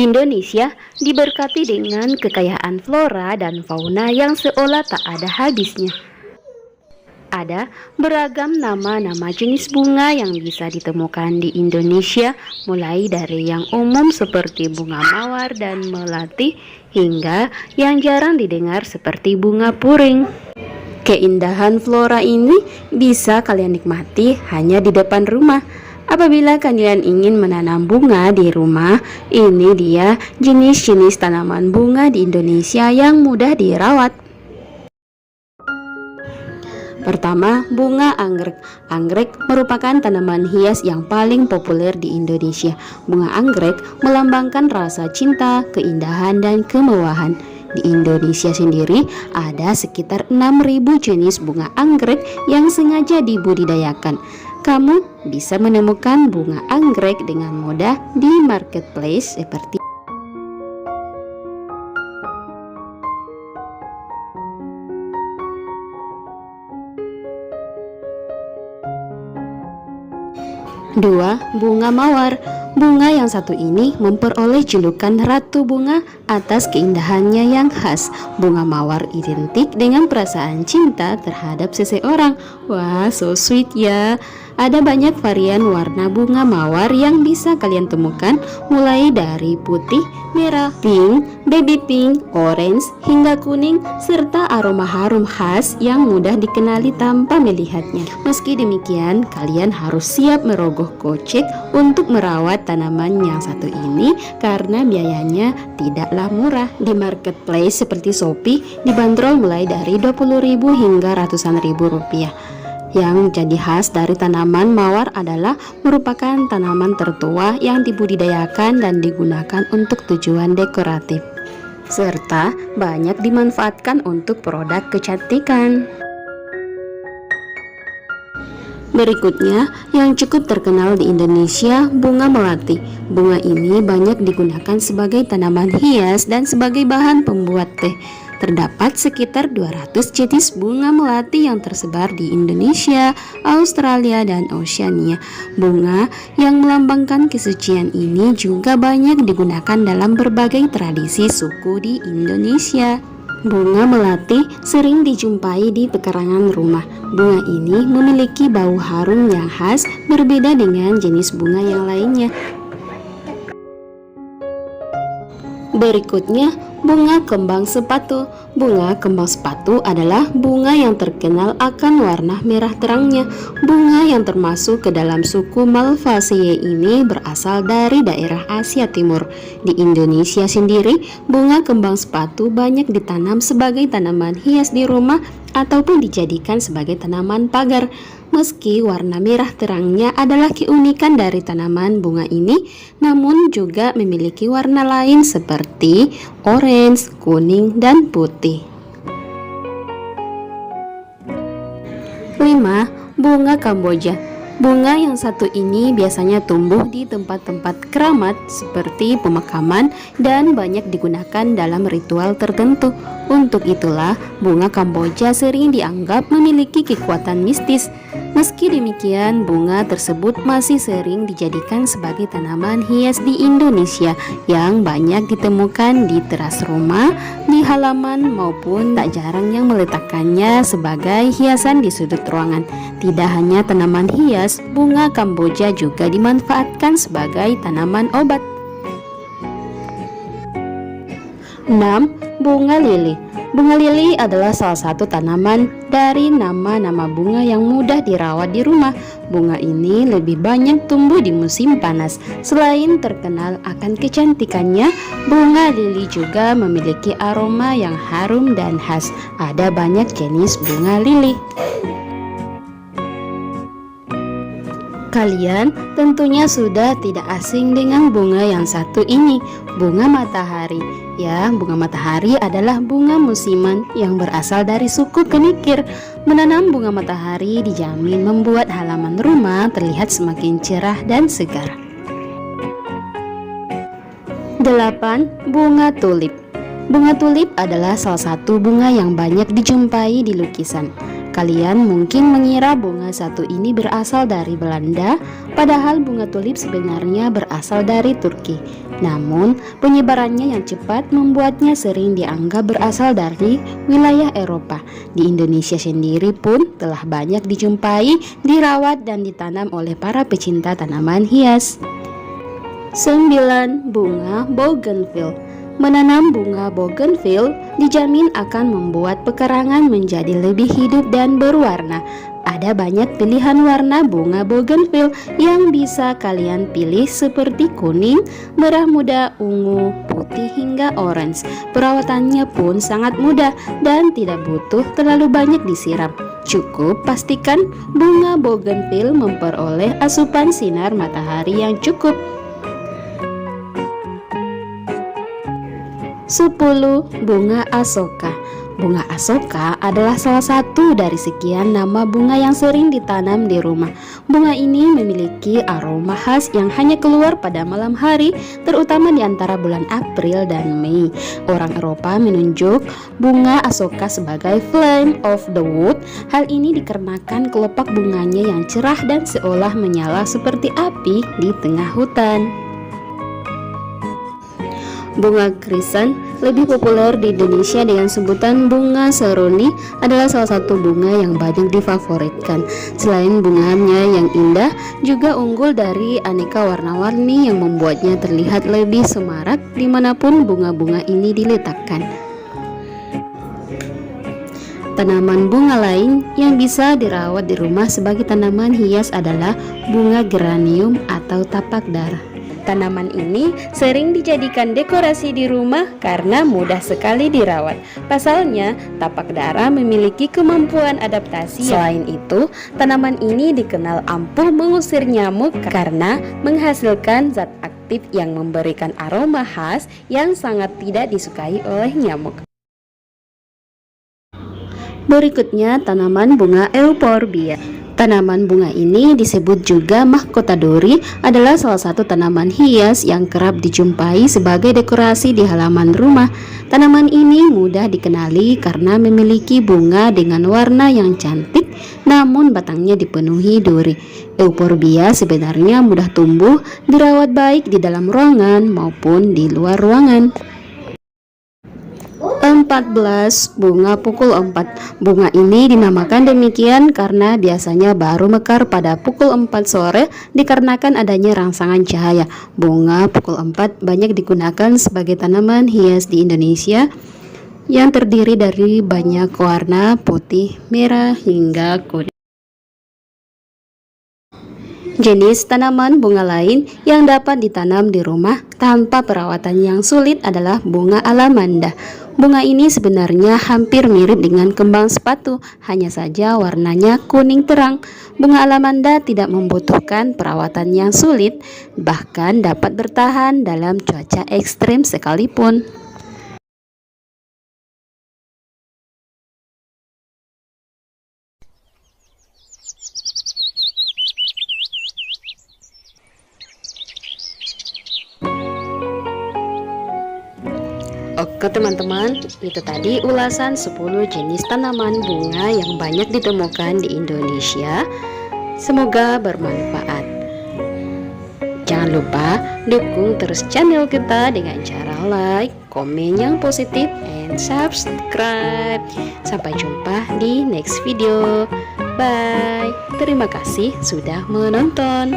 Indonesia diberkati dengan kekayaan flora dan fauna yang seolah tak ada habisnya. Ada beragam nama-nama jenis bunga yang bisa ditemukan di Indonesia, mulai dari yang umum seperti bunga mawar dan melati, hingga yang jarang didengar seperti bunga puring. Keindahan flora ini bisa kalian nikmati hanya di depan rumah. Apabila kalian ingin menanam bunga di rumah, ini dia jenis-jenis tanaman bunga di Indonesia yang mudah dirawat. Pertama, bunga anggrek. Anggrek merupakan tanaman hias yang paling populer di Indonesia. Bunga anggrek melambangkan rasa cinta, keindahan, dan kemewahan. Di Indonesia sendiri ada sekitar 6.000 jenis bunga anggrek yang sengaja dibudidayakan. Kamu bisa menemukan bunga anggrek dengan mudah di marketplace seperti Dua, bunga mawar. Bunga yang satu ini memperoleh julukan Ratu Bunga atas keindahannya yang khas. Bunga mawar identik dengan perasaan cinta terhadap seseorang. Wah, so sweet ya. Ada banyak varian warna bunga mawar yang bisa kalian temukan, mulai dari putih, merah, pink, baby pink, orange, hingga kuning, serta aroma harum khas yang mudah dikenali tanpa melihatnya. Meski demikian, kalian harus siap merogoh kocek untuk merawat tanaman yang satu ini karena biayanya tidaklah murah. Di marketplace seperti Shopee dibanderol mulai dari 20.000 hingga ratusan ribu rupiah. Yang jadi khas dari tanaman mawar adalah merupakan tanaman tertua yang dibudidayakan dan digunakan untuk tujuan dekoratif, serta banyak dimanfaatkan untuk produk kecantikan. Berikutnya, yang cukup terkenal di Indonesia, bunga melati. Bunga ini banyak digunakan sebagai tanaman hias dan sebagai bahan pembuat teh. Terdapat sekitar 200 jenis bunga melati yang tersebar di Indonesia, Australia, dan Oceania. Bunga yang melambangkan kesucian ini juga banyak digunakan dalam berbagai tradisi suku di Indonesia. Bunga melati sering dijumpai di pekarangan rumah. Bunga ini memiliki bau harum yang khas, berbeda dengan jenis bunga yang lainnya. Berikutnya, bunga kembang sepatu. Bunga kembang sepatu adalah bunga yang terkenal akan warna merah terangnya. Bunga yang termasuk ke dalam suku Malvaceae ini berasal dari daerah Asia Timur. Di Indonesia sendiri, bunga kembang sepatu banyak ditanam sebagai tanaman hias di rumah ataupun dijadikan sebagai tanaman pagar. Meski warna merah terangnya adalah keunikan dari tanaman bunga ini, namun juga memiliki warna lain seperti orange, kuning, dan putih. 5. Bunga Kamboja. Bunga yang satu ini biasanya tumbuh di tempat-tempat keramat seperti pemakaman dan banyak digunakan dalam ritual tertentu. Untuk itulah, bunga Kamboja sering dianggap memiliki kekuatan mistis. Meski demikian, bunga tersebut masih sering dijadikan sebagai tanaman hias di Indonesia yang banyak ditemukan di teras rumah, di halaman, maupun tak jarang yang meletakkannya sebagai hiasan di sudut ruangan. Tidak hanya tanaman hias, bunga Kamboja juga dimanfaatkan sebagai tanaman obat. 6. Bunga lili. Bunga lili adalah salah satu tanaman dari nama-nama bunga yang mudah dirawat di rumah. Bunga ini lebih banyak tumbuh di musim panas. Selain terkenal akan kecantikannya, bunga lili juga memiliki aroma yang harum dan khas. Ada banyak jenis bunga lili. Kalian tentunya sudah tidak asing dengan bunga yang satu ini, bunga matahari. Ya, bunga matahari adalah bunga musiman yang berasal dari suku Kenikir. Menanam bunga matahari dijamin membuat halaman rumah terlihat semakin cerah dan segar. 8. Bunga tulip. Bunga tulip adalah salah satu bunga yang banyak dijumpai di lukisan. Kalian mungkin mengira bunga satu ini berasal dari Belanda, padahal bunga tulip sebenarnya berasal dari Turki. Namun, penyebarannya yang cepat membuatnya sering dianggap berasal dari wilayah Eropa. Di Indonesia sendiri pun telah banyak dijumpai, dirawat, dan ditanam oleh para pecinta tanaman hias. 9. Bunga bougainville. Menanam bunga bougainville dijamin akan membuat pekarangan menjadi lebih hidup dan berwarna. Ada banyak pilihan warna bunga bougainville yang bisa kalian pilih seperti kuning, merah muda, ungu, putih hingga orange. Perawatannya pun sangat mudah dan tidak butuh terlalu banyak disiram. Cukup pastikan bunga bougainville memperoleh asupan sinar matahari yang cukup. 10. Bunga asoka. Bunga asoka adalah salah satu dari sekian nama bunga yang sering ditanam di rumah. Bunga ini memiliki aroma khas yang hanya keluar pada malam hari, terutama di antara bulan April dan Mei. Orang Eropa menunjuk bunga asoka sebagai flame of the wood. Hal ini dikarenakan kelopak bunganya yang cerah dan seolah menyala seperti api di tengah hutan. Bunga krisan, lebih populer di Indonesia dengan sebutan bunga seruni, adalah salah satu bunga yang banyak difavoritkan. Selain bunganya yang indah, juga unggul dari aneka warna-warni yang membuatnya terlihat lebih semarak dimanapun bunga-bunga ini diletakkan. Tanaman bunga lain yang bisa dirawat di rumah sebagai tanaman hias adalah bunga geranium atau tapak dara. Tanaman ini sering dijadikan dekorasi di rumah karena mudah sekali dirawat. Pasalnya, tapak dara memiliki kemampuan adaptasi. Selain itu, tanaman ini dikenal ampuh mengusir nyamuk karena menghasilkan zat aktif yang memberikan aroma khas yang sangat tidak disukai oleh nyamuk. Berikutnya, tanaman bunga euphorbia. Tanaman bunga ini disebut juga mahkota duri, adalah salah satu tanaman hias yang kerap dijumpai sebagai dekorasi di halaman rumah. Tanaman ini mudah dikenali karena memiliki bunga dengan warna yang cantik, namun batangnya dipenuhi duri. Euphorbia sebenarnya mudah tumbuh, dirawat baik di dalam ruangan maupun di luar ruangan. 14. Bunga pukul 4. Bunga ini dinamakan demikian karena biasanya baru mekar pada pukul 4 sore dikarenakan adanya rangsangan cahaya. Bunga pukul 4 banyak digunakan sebagai tanaman hias di Indonesia yang terdiri dari banyak warna putih, merah, hingga kuning. Jenis tanaman bunga lain yang dapat ditanam di rumah tanpa perawatan yang sulit adalah bunga alamanda. Bunga ini sebenarnya hampir mirip dengan kembang sepatu, hanya saja warnanya kuning terang. Bunga alamanda tidak membutuhkan perawatan yang sulit, bahkan dapat bertahan dalam cuaca ekstrem sekalipun. Oke teman-teman, itu tadi ulasan 10 jenis tanaman bunga yang banyak ditemukan di Indonesia. Semoga bermanfaat. Jangan lupa dukung terus channel kita dengan cara like, komen yang positif, and subscribe. Sampai jumpa di next video. Bye. Terima kasih sudah menonton.